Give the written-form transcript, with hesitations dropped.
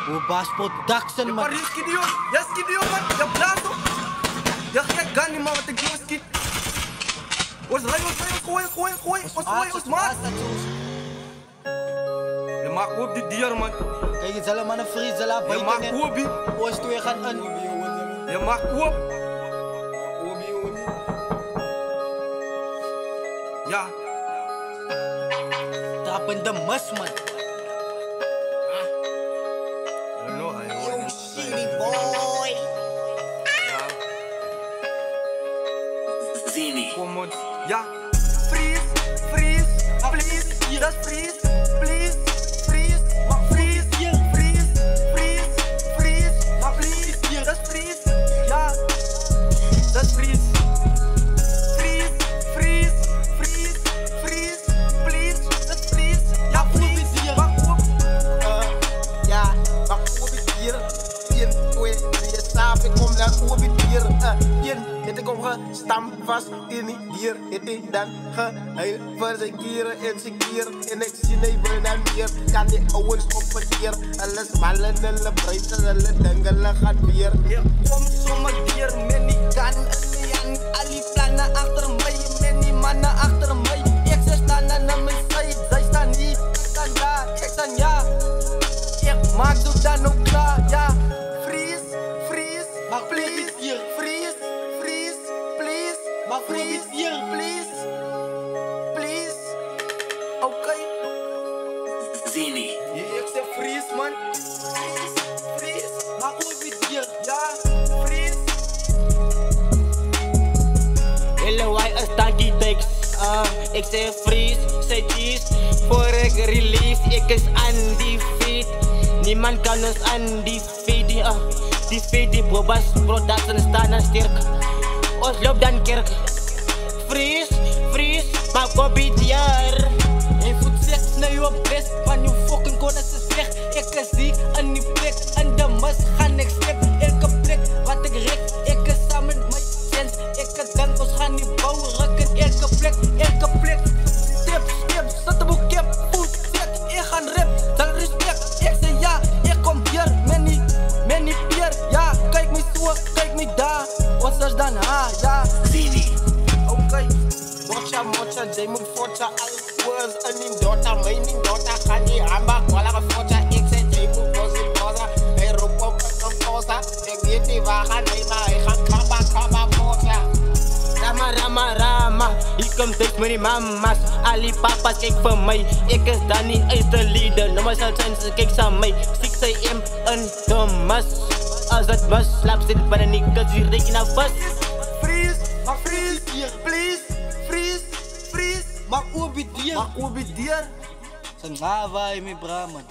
Ubas Production, man. Paris Kidio, yes Kidio, man. Ya plato. Ya gek gani, man. Wat ik doe is kid. Os maat. Je maakt op die dier, man. Kijk, het is allemaal een vriezer, laat Je maakt buiten. op, die. Oost twee gaan aan. Je maakt op. Ja. Trappende mus, man. City boy. Zini. Kom on. Ja. Freeze, please. Just freeze, please. Freeze, maar freeze. Maar please. Just freeze. Ja. Just freeze. Freeze, please. Just freeze. Ja, please. Wacht op. Ja, wacht op het hier. 1, 2, 3, stap, ik kom naar op het hier. 1, het ik omgestampt vast in die dier. Het ik dan geheel verzekeren en zeker. En ik zie nee, wil naar meer. Kan die ouwens op het hier. Alles mallen, hulle brein, hulle dingelen gaat weer. Ja, kom sommer dier, men die kan. Al die plannen achter mij, men die mannen achter mij. Ik staan aan mijn zij, zij staan hier. Staan daar, ik staan ja. Ik maak zo dan ook klaar, ja. Freeze, Maar please. hier. Freeze, please. Maar Freeze, hier. please. Oké. Zini. Ik zeg freeze, man. Freeze. Maar hier. Ja, freeze. Hele why a stanky takes. Ik zeg freeze, zeg cheese. Voor ik release, ik is undefeated. Niemand kan ons undefeated. Defeated, Bobas Production staan aan sterk. Ons loopt dan kerk. Freeze, maar kom bij die jaar. En voet slecht naar je best, van je fucking kon is slecht. Ik is die aan die plek, en de mus gaan ik slip. Elke plek wat ik rek, ik is samen met mijn sens. Ik denk ons gaan die bouwen, rukken elke plek. Step, zet de boek op, voet, zet, ik ga rap, dan respect. Ik zeg ja, ik kom hier, men niet pier. Ja, kijk me zo, kijk me daar, wat is dan ja. Zini. Oké. Mocha, jij moet forza, alles was en die dota, mijn dota, ga je hamba, kwala ga forza, ik zeg jij moet boza, hij roept op een cosa, ik weet niet waar gaan, nee maar hij gaat kaba, forza. Rama, hier komt dit met die mama's. Ali papa's kijk voor mij. Ik is dan niet uit de leader. Nommers zal zijn, ze kijkt aan mij. Stiek zij hem in de mas. Als het was, slaap zit bij de nikkels, die rekenen vast. Freeze, maar freeze, please. Freeze. Maar obi dier. Maar op die dier. Zijn hawa, mijn bra, man.